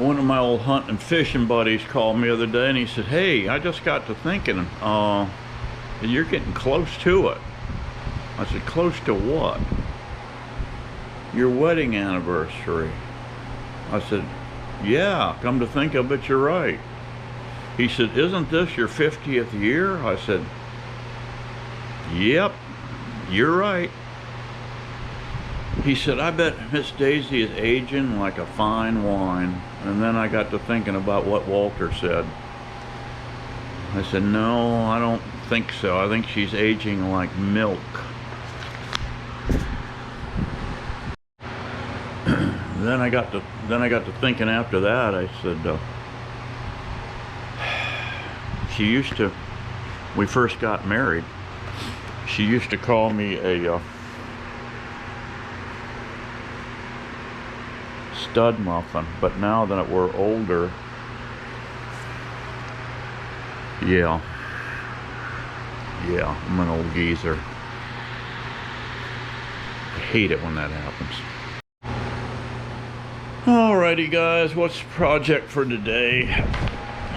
one of my old hunting and fishing buddies called me the other day and he said, hey, I just got to thinking, you're getting close to it. I said, close to what? Your wedding anniversary. I said, yeah, come to think of it, you're right. He said, isn't this your 50th year? I said, yep, you're right. He said, I bet Miss Daisy is aging like a fine wine. And then I got to thinking about what Walter said. I said, no, I don't think so. I think she's aging like milk. Then I got to thinking after that. I said, she used to, we first got married, she used to call me a stud muffin, but now that we're older, yeah, I'm an old geezer. I hate it when that happens. Alrighty guys, what's the project for today?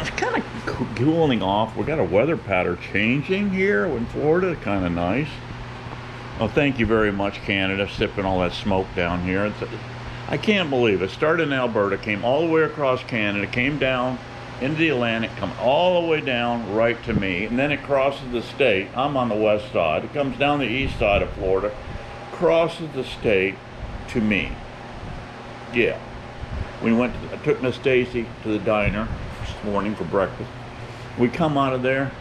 It's kind of cooling off. We got a weather pattern changing here in Florida, kind of nice. Oh, thank you very much, Canada, sipping all that smoke down here. I can't believe it. Started in Alberta, came all the way across Canada, came down into the Atlantic, come all the way down right to me, and then it crosses the state. I'm on the west side. It comes down the east side of Florida, crosses the state to me. Yeah. I took Miss Daisy to the diner this morning for breakfast. We come out of there,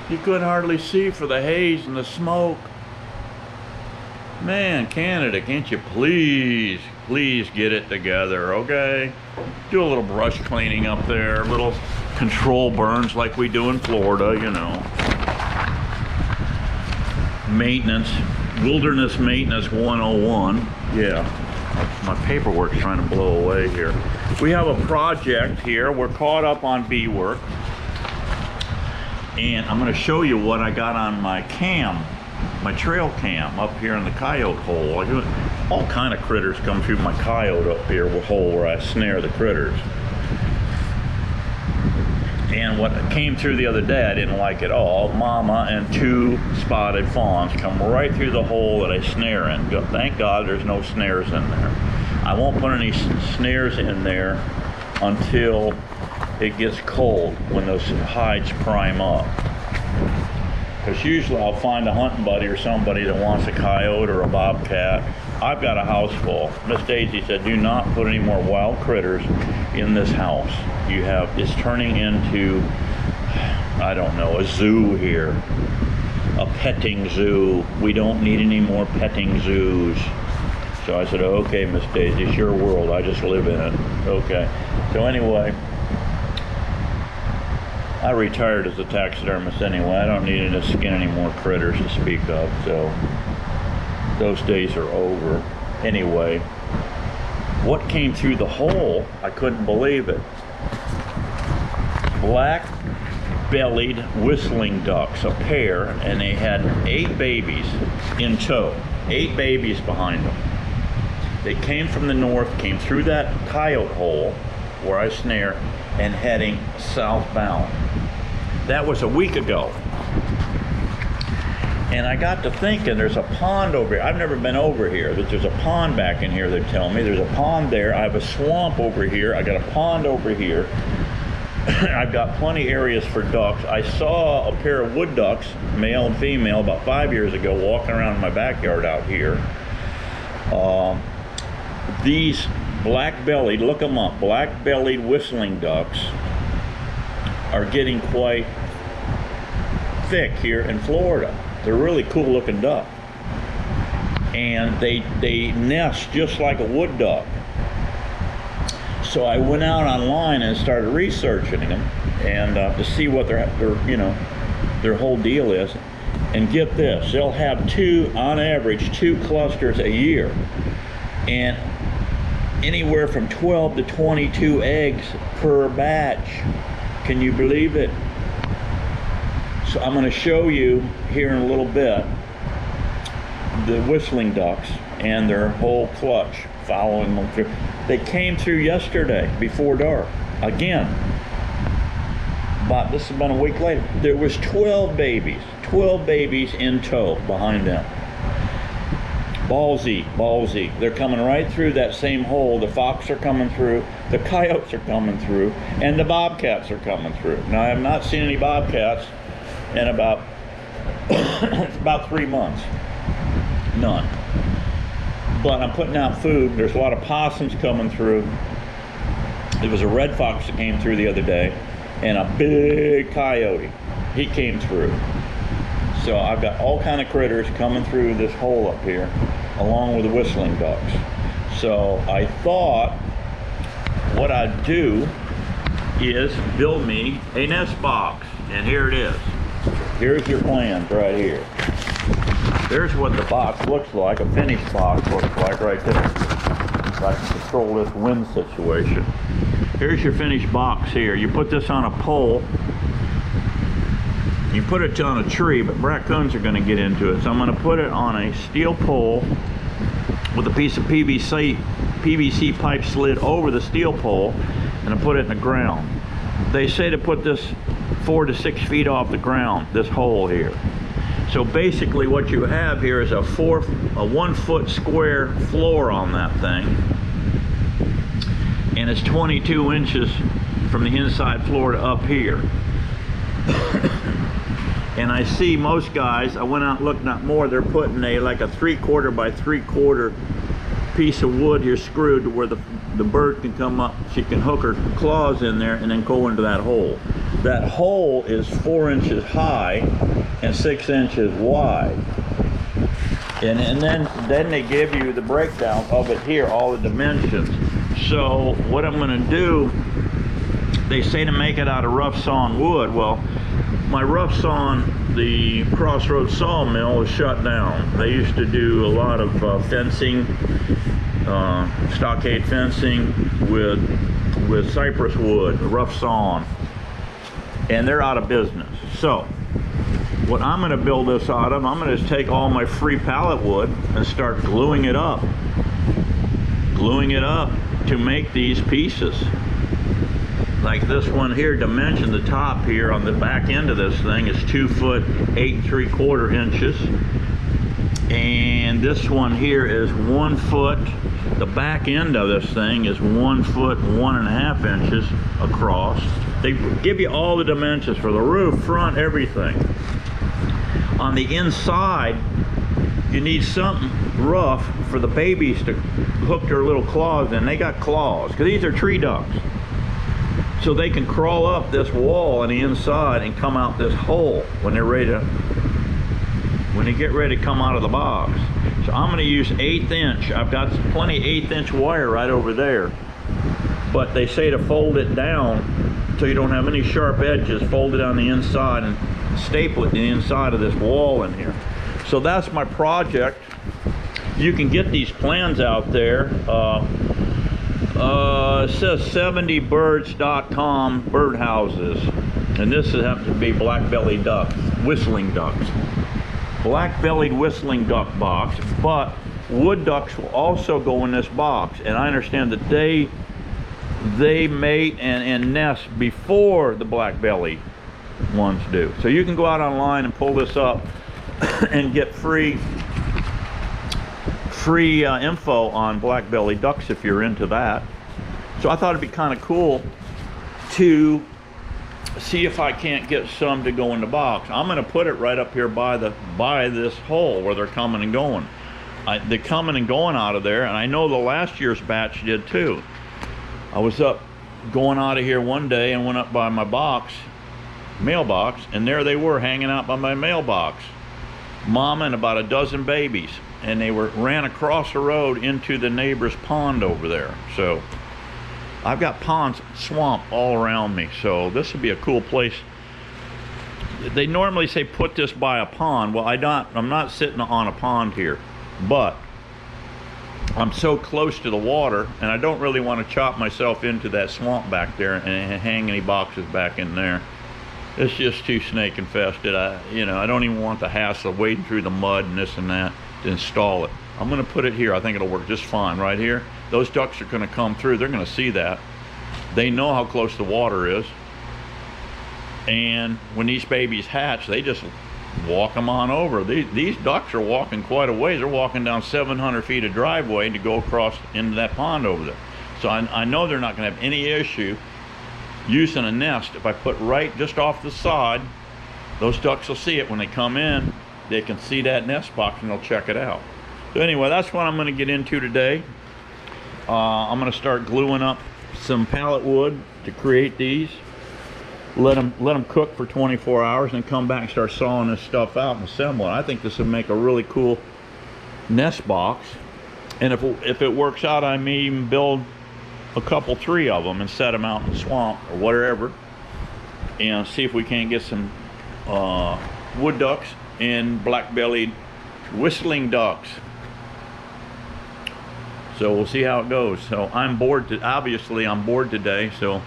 you couldn't hardly see for the haze and the smoke. Man, Canada, can't you please get it together, okay? Do a little brush cleaning up there, little control burns like we do in Florida, you know. Maintenance, wilderness maintenance 101, yeah. My paperwork's trying to blow away here. We have a project here. We're caught up on bee work. And I'm going to show you what I got on my cam, my trail cam up here in the coyote hole. All kind of critters come through my coyote up here, hole where I snare the critters. And what came through the other day, I didn't like at all. Mama and 2 spotted fawns come right through the hole that I snare in. Thank God there's no snares in there. I won't put any snares in there until it gets cold, when those hides prime up. Because usually I'll find a hunting buddy or somebody that wants a coyote or a bobcat. I've got a house full. Miss Daisy said, do not put any more wild critters in this house. It's turning into, I don't know, a zoo here. A petting zoo. We don't need any more petting zoos. So I said, okay, Miss Daisy, it's your world. I just live in it. Okay. So anyway, I retired as a taxidermist anyway. I don't need to skin any more critters to speak of. So those days are over. Anyway, what came through the hole, I couldn't believe it. Black-bellied whistling ducks, a pair, and they had 8 babies in tow. 8 babies behind them. They came from the north, came through that coyote hole where I snare, and heading southbound. That was a week ago. And I got to thinking, there's a pond over here. I've never been over here. There's a pond back in here, they tell me. There's a pond there. I have a swamp over here. I got a pond over here. I've got plenty areas for ducks. I saw a pair of wood ducks, male and female, about 5 years ago, walking around in my backyard out here. These black-bellied, look them up, black-bellied whistling ducks are getting quite thick here in Florida. They're a really cool looking duck. And they nest just like a wood duck. So I went out online and started researching them and to see what their whole deal is. And get this, they'll have on average 2 clusters a year. And anywhere from 12 to 22 eggs per batch. Can you believe it? So I'm going to show you here in a little bit the whistling ducks and their whole clutch following them through. They came through yesterday before dark again. But this has been a week later. There was 12 babies in tow behind them. Ballsy. They're coming right through that same hole. The fox are coming through, the coyotes are coming through, and the bobcats are coming through. Now, I have not seen any bobcats in about about 3 months. None. But I'm putting out food. There's a lot of possums coming through. There was a red fox that came through the other day, and a big coyote. He came through. So I've got all kind of critters coming through this hole up here, along with the whistling ducks. So I thought what I'd do is build me a nest box, and here it is. Here's your plans right here. There's what the box looks like, a finished box looks like right there. So I can control this wind situation. Here's your finished box here. You put this on a pole. You put it on a tree, but raccoons are going to get into it. So I'm going to put it on a steel pole with a piece of PVC pipe slid over the steel pole, and I put it in the ground. They say to put this 4 to 6 feet off the ground, this hole here. So basically what you have here is a 1 foot square floor on that thing, and it's 22 inches from the inside floor to up here. And I see most guys, I went out and looked at more, they're putting like a 3/4 by 3/4 piece of wood here screwed to where the bird can come up, she can hook her claws in there and then go into that hole. That hole is 4 inches high and 6 inches wide. And then they give you the breakdown of it here, all the dimensions. So what I'm gonna do, they say to make it out of rough sawn wood. Well, my rough sawn, the Crossroads sawmill is shut down. They used to do a lot of fencing, stockade fencing with cypress wood, rough sawn, and they're out of business. So what I'm going to build this out of, I'm going to just take all my free pallet wood and start gluing it up to make these pieces. Like this one here, dimension, the top here on the back end of this thing is 2 foot 8 3/4 inches, and this one here is 1 foot. The back end of this thing is 1 foot 1.5 inches across. They give you all the dimensions for the roof, front, everything. On the inside, you need something rough for the babies to hook their little claws in. They got claws, because these are tree ducks. So they can crawl up this wall on the inside and come out this hole when they're ready to, when they get ready to come out of the box. So I'm going to use 1/8 inch. I've got plenty of 1/8 inch wire right over there. But they say to fold it down so you don't have any sharp edges. Fold it on the inside and staple it to the inside of this wall in here. So that's my project. You can get these plans out there. It says 70birds.com birdhouses, and this happens to be black-bellied ducks, whistling ducks. Black-bellied whistling duck box, but wood ducks will also go in this box, and I understand that they mate and nest before the black-bellied ones do. So you can go out online and pull this up and get free info on black-bellied ducks if you're into that. So I thought it'd be kind of cool to see if I can't get some to go in the box. I'm going to put it right up here by this hole where they're coming and going. They're coming and going out of there, and I know the last year's batch did too. I was up going out of here one day and went up by my mailbox, and there they were hanging out by my mailbox, mama and about a dozen babies, and they ran across the road into the neighbor's pond over there. So I've got ponds, swamp all around me, so this would be a cool place. They normally say put this by a pond. Well, I'm not sitting on a pond here, but I'm so close to the water, and I don't really want to chop myself into that swamp back there and hang any boxes back in there. It's just too snake infested. I don't even want the hassle of wading through the mud and this and that. to install it. I'm going to put it here. I think it'll work just fine right here. Those ducks are going to come through. They're going to see that. They know how close the water is. And when these babies hatch, they just walk them on over. These ducks are walking quite a ways. They're walking down 700 feet of driveway to go across into that pond over there. So I know they're not going to have any issue using a nest. If I put right just off the side, those ducks will see it when they come in. They can see that nest box and they'll check it out. So anyway, that's what I'm going to get into today. I'm going to start gluing up some pallet wood to create these. Let them cook for 24 hours and come back and start sawing this stuff out and assemble it. I think this would make a really cool nest box. And if it works out, I may even build a couple, 3 of them and set them out in the swamp or whatever, and see if we can't get some wood ducks and black-bellied whistling ducks. So we'll see how it goes. So I'm bored. Obviously, I'm bored today. So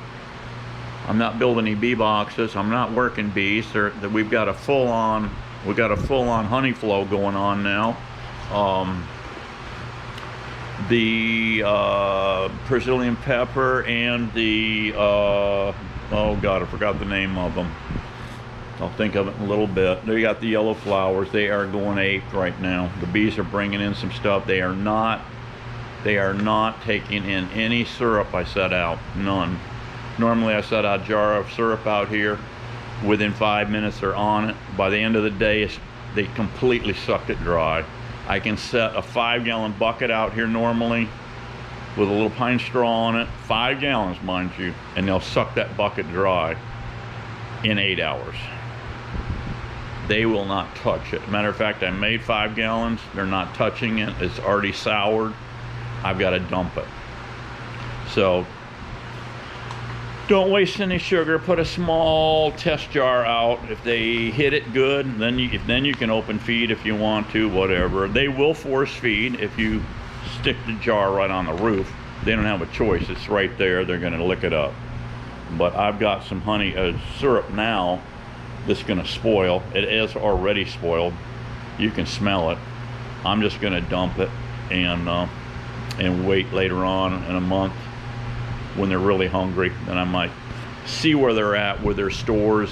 I'm not building any bee boxes. I'm not working bees. We've got a full-on honey flow going on now. The Brazilian pepper and the oh god, I forgot the name of them. I'll think of it in a little bit. They got the yellow flowers. They are going ape right now. The bees are bringing in some stuff. They are not taking in any syrup I set out. None. Normally I set a jar of syrup out here. Within 5 minutes they're on it. By the end of the day, they completely sucked it dry. I can set a 5-gallon bucket out here normally with a little pine straw on it, 5 gallons mind you, and they'll suck that bucket dry in 8 hours. They will not touch it. Matter of fact, I made 5 gallons. They're not touching it. It's already soured. I've got to dump it. So don't waste any sugar. Put a small test jar out. If they hit it good, then you can open feed if you want to, whatever. They will force feed if you stick the jar right on the roof. They don't have a choice. It's right there. They're going to lick it up. But I've got some honey syrup now that's going to spoil. It is already spoiled. You can smell it. I'm just going to dump it and wait later on in a month when they're really hungry. Then I might see where they're at with their stores.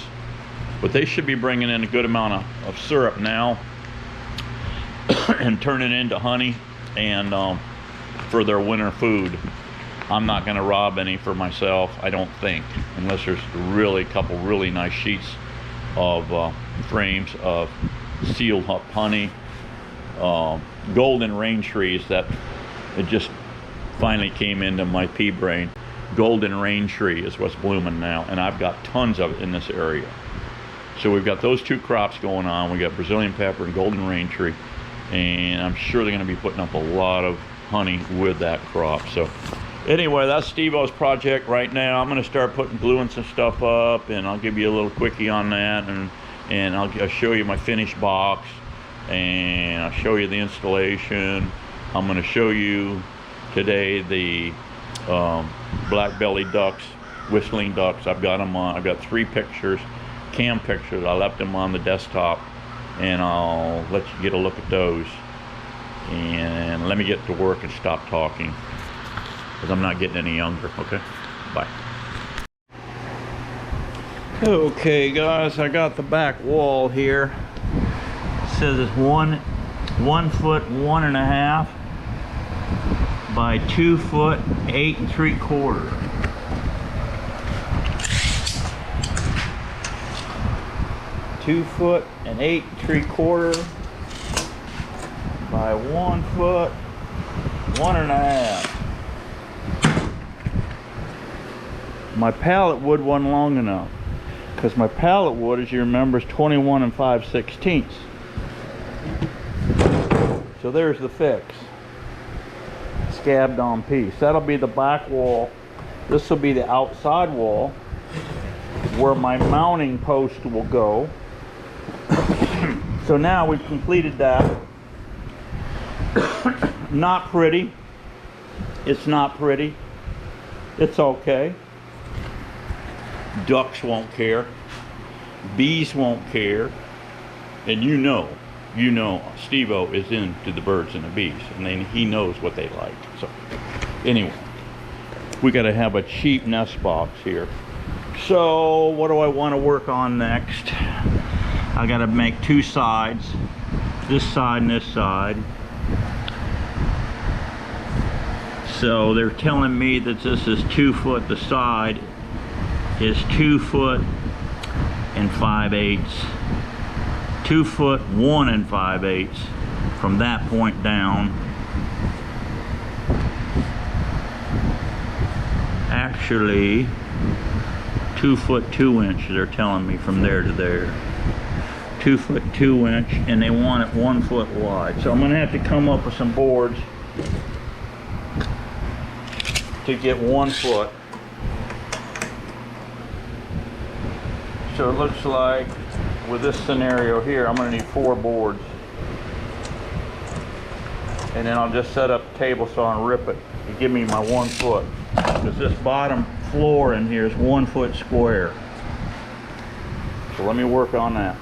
But they should be bringing in a good amount of syrup now and turn it into honey and for their winter food. I'm not going to rob any for myself, I don't think, unless there's really a couple really nice sheets of frames of sealed up honey. Golden rain trees, that it just finally came into my pea brain. Golden rain tree is what's blooming now, and I've got tons of it in this area. So we've got those 2 crops going on. We got Brazilian pepper and golden rain tree, and I'm sure they're going to be putting up a lot of honey with that crop. So anyway, that's Steve-O's project right now. I'm going to start gluing some stuff up, and I'll give you a little quickie on that, and I'll show you my finished box, and I'll show you the installation. I'm going to show you today the black-bellied ducks, whistling ducks. I've got them on. I've got 3 pictures, cam pictures. I left them on the desktop, and I'll let you get a look at those. And let me get to work and stop talking, because I'm not getting any younger. Okay, bye. Okay, guys, I got the back wall here. It says it's 1 foot 1.5 by 2 foot 8 3/4. Two foot and 8 3/4 by 1 foot 1.5. My pallet wood wasn't long enough, because my pallet wood, as you remember, is 21 5/16. So there's the fix. Scabbed on piece. That'll be the back wall. This will be the outside wall where my mounting post will go. So now we've completed that. Not pretty. It's not pretty. It's okay. Ducks won't care. Bees won't care. And you know, you know, Steve-O is into the birds and the bees, and then he knows what they like. So anyway, we got to have a cheap nest box here. So what do I want to work on next? I got to make two sides, this side and this side. So they're telling me that this is 2 foot, the side is 2 foot and 5/8. 2 foot 1 5/8 from that point down. Actually 2 foot 2 inch, they're telling me, from there to there. 2 foot 2 inch, and they want it 1 foot wide. So I'm gonna have to come up with some boards to get 1 foot. So it looks like with this scenario here, I'm going to need 4 boards. And then I'll just set up a table saw and rip it to give me my 1 foot. Because this bottom floor in here is 1 foot square. So let me work on that.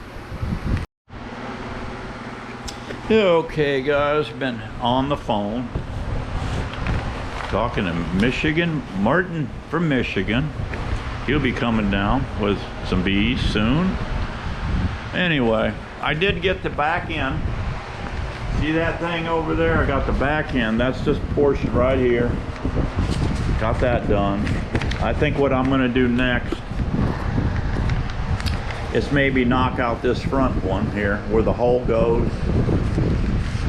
Okay guys, been on the phone talking to Martin from Michigan. He'll be coming down with some bees soon. Anyway, I did get the back end. See that thing over there? I got the back end. That's this portion right here. Got that done. I think what I'm gonna do next is maybe knock out this front one here where the hole goes.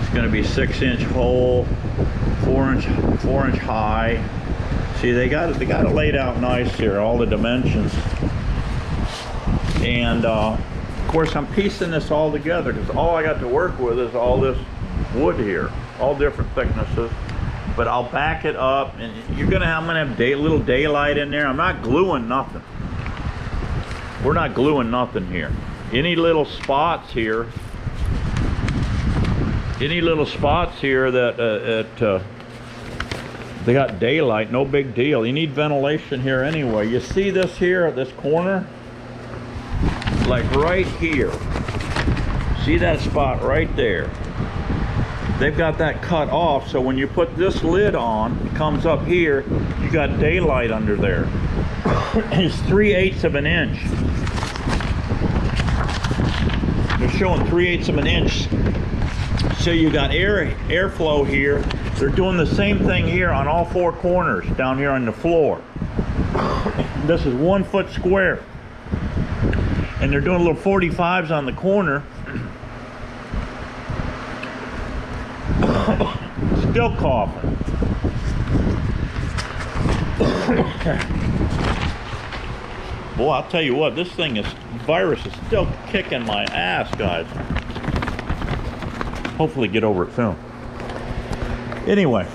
It's gonna be 6-inch hole, 4 inch high. See, they got it laid out nice here, all the dimensions. And of course I'm piecing this all together because all I got to work with is all this wood here, all different thicknesses. But I'll back it up, and I'm gonna have little daylight in there. I'm not gluing nothing. We're not gluing nothing here. Any little spots here that they got daylight, no big deal. You need ventilation here anyway. You see this here at this corner? Like right here. See that spot right there? They've got that cut off, so when you put this lid on, it comes up here, you got daylight under there. It's 3/8 of an inch. They're showing 3/8 of an inch. So you got airflow here. They're doing the same thing here on all 4 corners down here on the floor. This is 1 foot square. And they're doing little 45s on the corner. Still coughing. Boy, I'll tell you what, this virus is still kicking my ass, guys. Hopefully get over it soon. Anyway,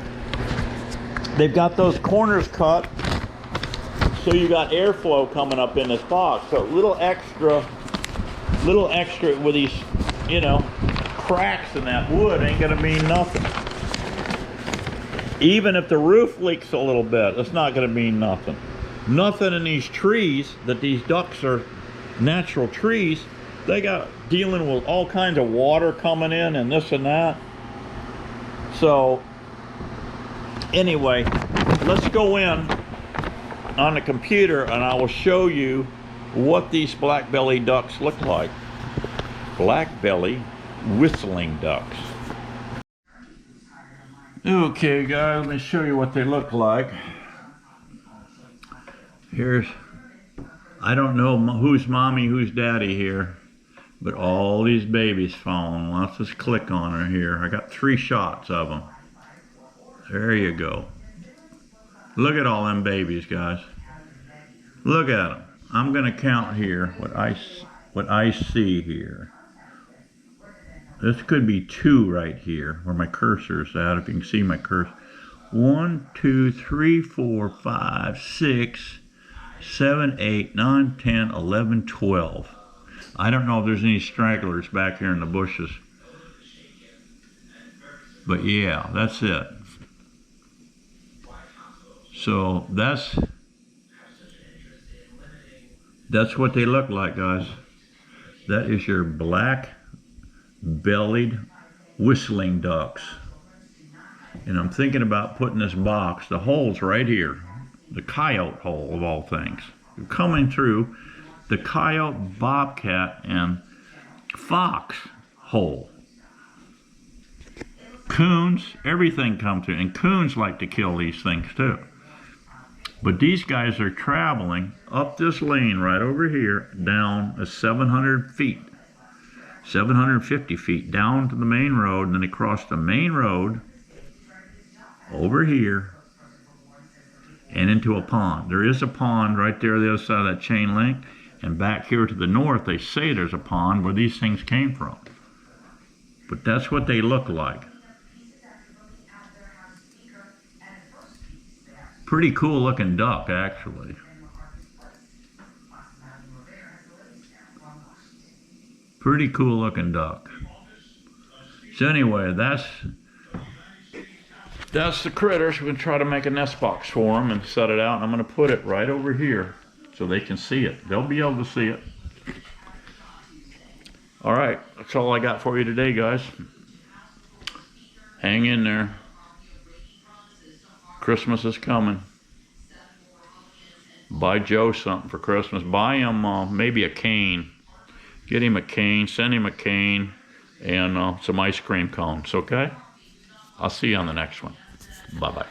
they've got those corners cut, so you got airflow coming up in this box. So little extra with these, you know, cracks in that wood ain't gonna mean nothing. Even if the roof leaks a little bit, it's not gonna mean nothing. Nothing in these trees, that these ducks are natural trees, they got dealing with all kinds of water coming in and this and that. So anyway, let's go in on the computer and I will show you what these black-bellied ducks look like. Black-bellied whistling ducks. Okay guys, let me show you what they look like. Here's, I don't know who's mommy, who's daddy here, but all these babies falling. Let's just click on her here. I got 3 shots of them. There you go. Look at all them babies, guys. Look at them. I'm gonna count here what I see here. This could be 2 right here where my cursor is at, if you can see my cursor. 1, 2, 3, 4, 5, 6, 7, 8, 9, 10, 11, 12. I don't know if there's any stragglers back here in the bushes. But yeah, that's it. So that's what they look like, guys. That is your black black-bellied whistling ducks. And I'm thinking about putting this box, the hole's right here, the coyote hole of all things. You're coming through the coyote, bobcat, and fox hole. Coons, everything come through, and coons like to kill these things too. But these guys are traveling up this lane right over here, down a 700 feet, 750 feet down to the main road, and then across the main road over here and into a pond. There is a pond right there on the other side of that chain link, and back here to the north they say there's a pond where these things came from. But that's what they look like. Pretty cool looking duck, actually. Pretty cool looking duck. So anyway, that's the critters. We're going to try to make a nest box for them and set it out. And I'm going to put it right over here so they can see it. They'll be able to see it. All right, that's all I got for you today, guys. Hang in there. Christmas is coming. Buy Joe something for Christmas. Buy him maybe a cane. Get him a cane, send him a cane, and some ice cream cones, okay? I'll see you on the next one. Bye-bye.